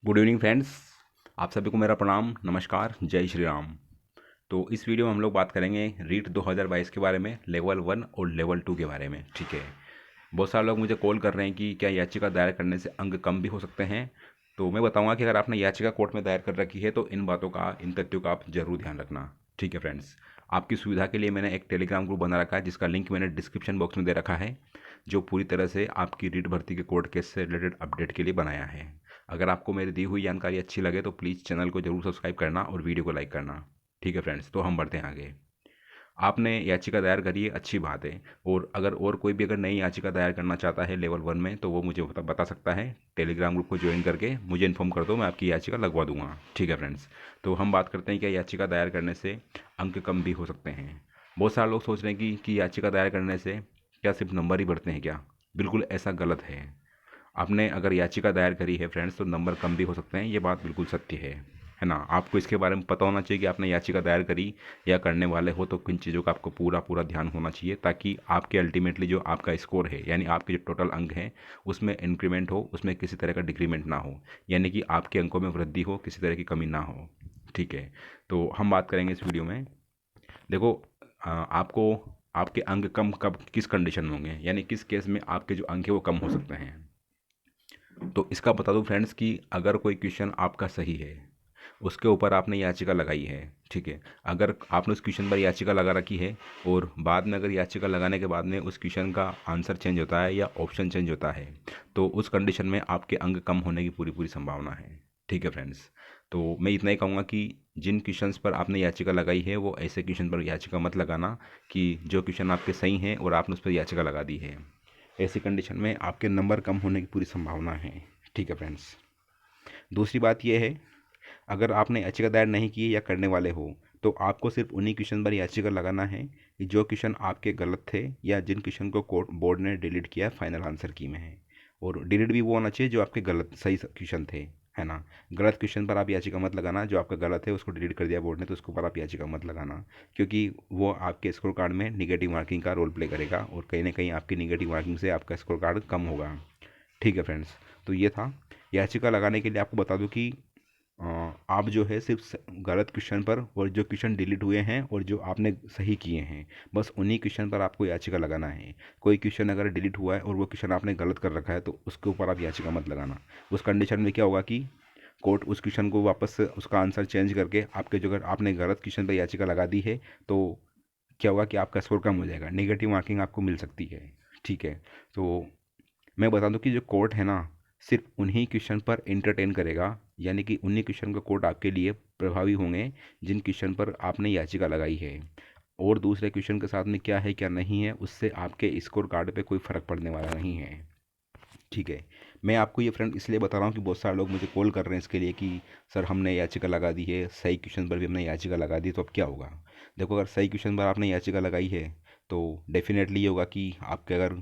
Good evening friends. आप सभी को मेरा प्रणाम, नमस्कार, जय श्री राम। तो इस वीडियो में हम लोग बात करेंगे रीट 2022 के बारे में, लेवल 1 और लेवल 2 के बारे में। ठीक है, बहुत सारे लोग मुझे कॉल कर रहे हैं कि क्या याचिका दायर करने से अंक कम भी हो सकते हैं। तो मैं बताऊंगा कि अगर आपने याचिका कोर्ट में दायर कर रखी है तो इन बातों का, इन तथ्यों का आप जरूर ध्यान रखना। ठीक है फ्रेंड्स, आपकी सुविधा के लिए मैंने एक टेलीग्राम ग्रुप बना रखा है जिसका लिंक मैंने डिस्क्रिप्शन बॉक्स में दे रखा है, जो पूरी तरह से आपकी रीट भर्ती के कोर्ट केस से रिलेटेड अपडेट के लिए बनाया है। अगर आपको मेरी दी हुई जानकारी अच्छी लगे तो प्लीज़ चैनल को जरूर सब्सक्राइब करना और वीडियो को लाइक करना। ठीक है फ्रेंड्स, तो हम बढ़ते हैं आगे। आपने याचिका दायर करी है, अच्छी बात है। और अगर और कोई भी अगर नई याचिका दायर करना चाहता है लेवल 1 में तो वो मुझे बता सकता है। टेलीग्राम ग्रुप को ज्वाइन करके मुझे इन्फॉर्म कर दो, मैं आपकी याचिका लगवा दूंगा। ठीक है फ्रेंड्स, तो हम बात करते हैं कि याचिका दायर करने से अंक कम भी हो सकते हैं। बहुत सारे लोग सोच रहे हैं कि याचिका दायर करने से क्या सिर्फ नंबर ही बढ़ते हैं क्या। बिल्कुल ऐसा गलत है। आपने अगर याचिका दायर करी है फ्रेंड्स तो नंबर कम भी हो सकते हैं, ये बात बिल्कुल सत्य है ना। आपको इसके बारे में पता होना चाहिए कि आपने याचिका दायर करी या करने वाले हो तो किन चीज़ों का आपको पूरा पूरा ध्यान होना चाहिए, ताकि आपके अल्टीमेटली जो आपका स्कोर है, यानी आपके जो टोटल अंक हैं उसमें इंक्रीमेंट हो, उसमें किसी तरह का डिक्रीमेंट ना हो, यानी कि आपके अंकों में वृद्धि हो, किसी तरह की कमी ना हो। ठीक है, तो हम बात करेंगे इस वीडियो में। देखो, आपको आपके अंक कम कब किस कंडीशन में होंगे, यानी किस केस में आपके जो अंक है वो कम हो सकते हैं। तो इसका बता दूं फ्रेंड्स कि अगर कोई क्वेश्चन आपका सही है, उसके ऊपर आपने याचिका लगाई है। ठीक है, अगर आपने उस क्वेश्चन पर याचिका लगा रखी है और बाद में अगर याचिका लगाने के बाद में उस क्वेश्चन का आंसर चेंज होता है या ऑप्शन चेंज होता है तो उस कंडीशन में आपके अंक कम होने की पूरी पूरी संभावना है। ठीक है फ्रेंड्स, तो मैं इतना ही कहूँगा कि जिन क्वेश्चंस पर आपने याचिका लगाई है वो ऐसे क्वेश्चन पर याचिका मत लगाना कि जो क्वेश्चन आपके सही हैं और आपने उस पर याचिका लगा दी है। ऐसी कंडीशन में आपके नंबर कम होने की पूरी संभावना है। ठीक है फ्रेंड्स, दूसरी बात यह है, अगर आपने याचिका दायर नहीं की है या करने वाले हो तो आपको सिर्फ उन्हीं क्वेश्चन पर याचिका लगाना है कि जो क्वेश्चन आपके गलत थे या जिन क्वेश्चन को कोर्ट बोर्ड ने डिलीट किया फाइनल आंसर की में है। और डिलीट भी वो होना चाहिए जो आपके गलत सही क्वेश्चन थे, है ना। गलत क्वेश्चन पर आप याचिका मत लगाना, जो आपका गलत है उसको डिलीट कर दिया बोर्ड ने तो उसके ऊपर आप याचिका मत लगाना, क्योंकि वो आपके स्कोर कार्ड में निगेटिव मार्किंग का रोल प्ले करेगा और कहीं ना कहीं आपकी निगेटिव मार्किंग से आपका स्कोर कार्ड कम होगा। ठीक है फ्रेंड्स, तो ये था याचिका लगाने के लिए। आपको बता दूं कि आप जो है सिर्फ गलत क्वेश्चन पर और जो क्वेश्चन डिलीट हुए हैं और जो आपने सही किए हैं बस उन्हीं क्वेश्चन पर आपको याचिका लगाना है। कोई क्वेश्चन अगर डिलीट हुआ है और वो क्वेश्चन आपने गलत कर रखा है तो उसके ऊपर आप याचिका मत लगाना। उस कंडीशन में क्या होगा कि कोर्ट उस क्वेश्चन को वापस से उसका आंसर चेंज करके आपके जो, अगर आपने गलत क्वेश्चन पर याचिका लगा दी है तो क्या होगा कि आपका स्कोर कम हो जाएगा, नेगेटिव मार्किंग आपको मिल सकती है। ठीक है, तो मैं बता दूं कि जो कोर्ट है ना सिर्फ उन्हीं क्वेश्चन पर इंटरटेन करेगा, यानी कि उन्हीं क्वेश्चन का कोर्ट आपके लिए प्रभावी होंगे जिन क्वेश्चन पर आपने याचिका लगाई है। और दूसरे क्वेश्चन के साथ में क्या है क्या नहीं है उससे आपके स्कोर कार्ड पे कोई फ़र्क पड़ने वाला नहीं है। ठीक है, मैं आपको ये फ्रेंड इसलिए बता रहा हूँ कि बहुत सारे लोग मुझे कॉल कर रहे हैं इसके लिए कि सर हमने याचिका लगा दी है, सही क्वेश्चन पर भी हमने याचिका लगा दी तो अब क्या होगा। देखो, अगर सही क्वेश्चन पर आपने याचिका लगाई है तो डेफिनेटली ये होगा कि आपके अगर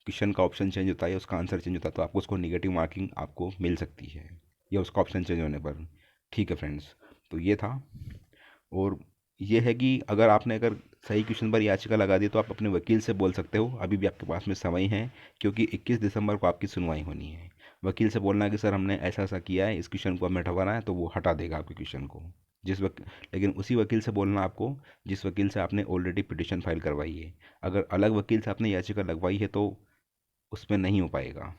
क्वेश्चन का ऑप्शन चेंज होता है या उसका आंसर चेंज होता है तो आपको उसको निगेटिव मार्किंग आपको मिल सकती है या उसका ऑप्शन चेंज होने पर। ठीक है फ्रेंड्स, तो ये था। और ये है कि अगर सही क्वेश्चन पर याचिका लगा दी तो आप अपने वकील से बोल सकते हो, अभी भी आपके पास में समय है, क्योंकि 21 दिसंबर को आपकी सुनवाई होनी है। वकील से बोलना है कि सर हमने ऐसा ऐसा किया है, इस क्वेश्चन को हमें हटवाना है, तो वो हटा देगा आपके क्वेश्चन को। जिस वक्त लेकिन उसी वकील से बोलना आपको जिस वकील से आपने ऑलरेडी पिटिशन फाइल करवाई है। अगर अलग वकील से आपने याचिका लगवाई है तो उसमें नहीं हो पाएगा।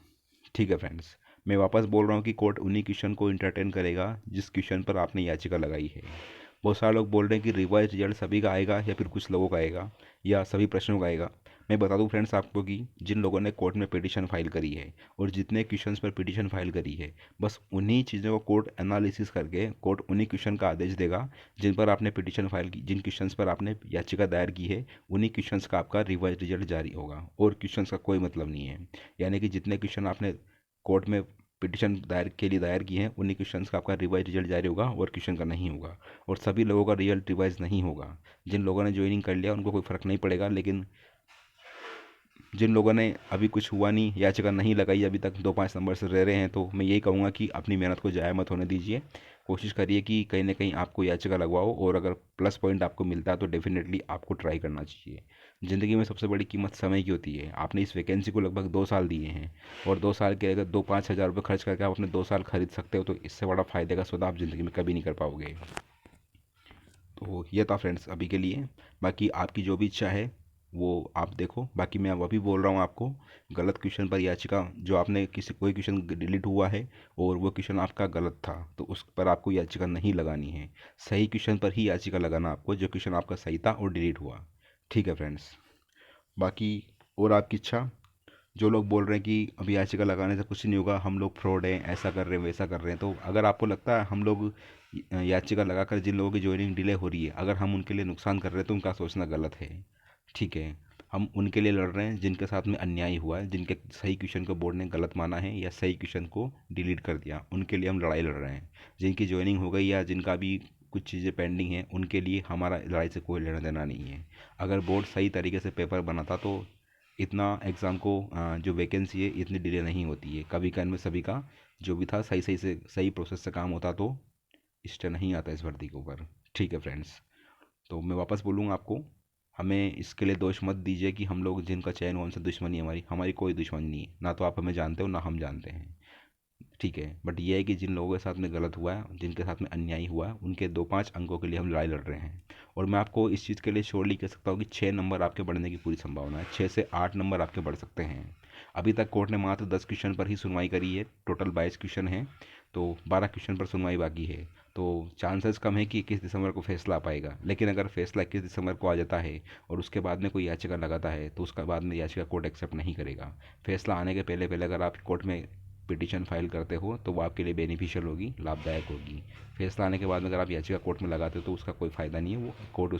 ठीक है फ्रेंड्स, मैं वापस बोल रहा हूँ कि कोर्ट उन्हीं क्वेश्चन को इंटरटेन करेगा जिस क्वेश्चन पर आपने याचिका लगाई है। बहुत सारे लोग बोल रहे हैं कि रिवाइज रिजल्ट सभी का आएगा या फिर कुछ लोगों का आएगा या सभी प्रश्नों का आएगा। मैं बता दूं फ्रेंड्स आपको कि जिन लोगों ने कोर्ट में पिटीशन फाइल करी है और जितने क्वेश्चंस पर पिटीशन फाइल करी है बस उन्हीं चीज़ों को कोर्ट एनालिसिस करके कोर्ट उन्हीं क्वेश्चन का आदेश देगा जिन पर आपने पिटीशन फाइल की, जिन क्वेश्चंस पर आपने याचिका दायर की है उन्हीं क्वेश्चंस का आपका रिवाइज रिजल्ट जारी होगा और क्वेश्चंस का कोई मतलब नहीं है। यानी कि जितने क्वेश्चन आपने कोर्ट में पिटिशन दायर के लिए दायर किए हैं उन्हीं क्वेश्चंस का आपका रिवाइज रिजल्ट जारी होगा और क्वेश्चन का नहीं होगा। और सभी लोगों का रिजल्ट रिवाइज नहीं होगा। जिन लोगों ने ज्वाइनिंग कर लिया उनको कोई फ़र्क नहीं पड़ेगा, लेकिन जिन लोगों ने अभी कुछ हुआ नहीं, याचिका नहीं लगाई अभी तक, 2-5 नंबर से रह रहे हैं, तो मैं यही कहूँगा कि अपनी मेहनत को ज़ाया मत होने दीजिए। कोशिश करिए कि कहीं ना कहीं आपको याचिका लगवाओ, और अगर प्लस पॉइंट आपको मिलता है तो डेफिनेटली आपको ट्राई करना चाहिए। ज़िंदगी में सबसे बड़ी कीमत समय की होती है। आपने इस वैकेंसी को लगभग 2 साल दिए हैं, और 2 साल के अगर 2-5 हज़ार रुपये खर्च करके आप अपने 2 साल खरीद सकते हो, तो इससे बड़ा फ़ायदे का सौदा आप ज़िंदगी में कभी नहीं कर पाओगे। तो ये था फ्रेंड्स अभी के लिए। बाकी आपकी जो भी इच्छा है वो आप देखो। बाकी मैं अब अभी बोल रहा हूँ आपको, गलत क्वेश्चन पर याचिका, जो आपने किसी कोई क्वेश्चन डिलीट हुआ है और वो क्वेश्चन आपका गलत था, तो उस पर आपको याचिका नहीं लगानी है। सही क्वेश्चन पर ही याचिका लगाना आपको, जो क्वेश्चन आपका सही था और डिलीट हुआ। ठीक है फ्रेंड्स। बाकी और आपकी इच्छा। जो लोग बोल रहे हैं कि अभी याचिका लगाने से कुछ नहीं होगा, हम लोग फ्रॉड हैं, ऐसा कर रहे हैं वैसा कर रहे हैं, तो अगर आपको लगता है हम लोग याचिका लगाकर जिन लोगों की ज्वाइनिंग डिले हो रही है, अगर हम उनके लिए नुकसान कर रहे हैं, तो उनका सोचना गलत है। ठीक है। हम उनके लिए लड़ रहे हैं जिनके साथ में अन्याय हुआ है, जिनके सही क्वेश्चन को बोर्ड ने गलत माना है या सही क्वेश्चन को डिलीट कर दिया, उनके लिए हम लड़ाई लड़ रहे हैं। जिनकी ज्वाइनिंग हो गई या जिनका भी कुछ चीज़ें पेंडिंग हैं, उनके लिए हमारा लड़ाई से कोई लेना देना नहीं है। अगर बोर्ड सही तरीके से पेपर बनाता तो इतना एग्ज़ाम को जो वैकेंसी है इतनी डिले नहीं होती है। कभी कभी में सभी का जो भी था सही सही से सही प्रोसेस से काम होता, तो स्टे नहीं आता इस भर्ती के ऊपर। ठीक है फ्रेंड्स। तो मैं वापस बोलूँगा आपको, हमें इसके लिए दोष मत दीजिए कि हम लोग जिनका चयन हुआ उनसे दुश्मनी है हमारी। हमारी कोई दुश्मनी नहीं है, ना तो आप हमें जानते हो ना हम जानते हैं। ठीक है। बट ये है कि जिन लोगों के साथ में गलत हुआ है, जिनके साथ में अन्याय हुआ है, उनके 2-5 अंकों के लिए हम लड़ाई लड़ रहे हैं। और मैं आपको इस चीज़ के लिए श्योरली कह सकता हूँ कि 6 नंबर आपके बढ़ने की पूरी संभावना है। 6 से 8 नंबर आपके बढ़ सकते हैं। अभी तक कोर्ट ने मात्र 10 क्वेश्चन पर ही सुनवाई करी है। टोटल 22 क्वेश्चन हैं, तो 12 क्वेश्चन पर सुनवाई बाकी है। तो चांसेस कम है कि 21 दिसंबर को फैसला आ पाएगा। लेकिन अगर फैसला 21 दिसंबर को आ जाता है और उसके बाद में कोई याचिका लगाता है, तो उसका बाद में याचिका कोर्ट एक्सेप्ट नहीं करेगा। फैसला आने के पहले पहले अगर आप कोर्ट में पिटीशन फाइल करते हो, तो वो आपके लिए बेनिफिशियल होगी, लाभदायक होगी। फैसला आने के बाद में अगर आप याचिका कोर्ट में लगाते हो, तो उसका कोई फ़ायदा नहीं है। वो कोर्ट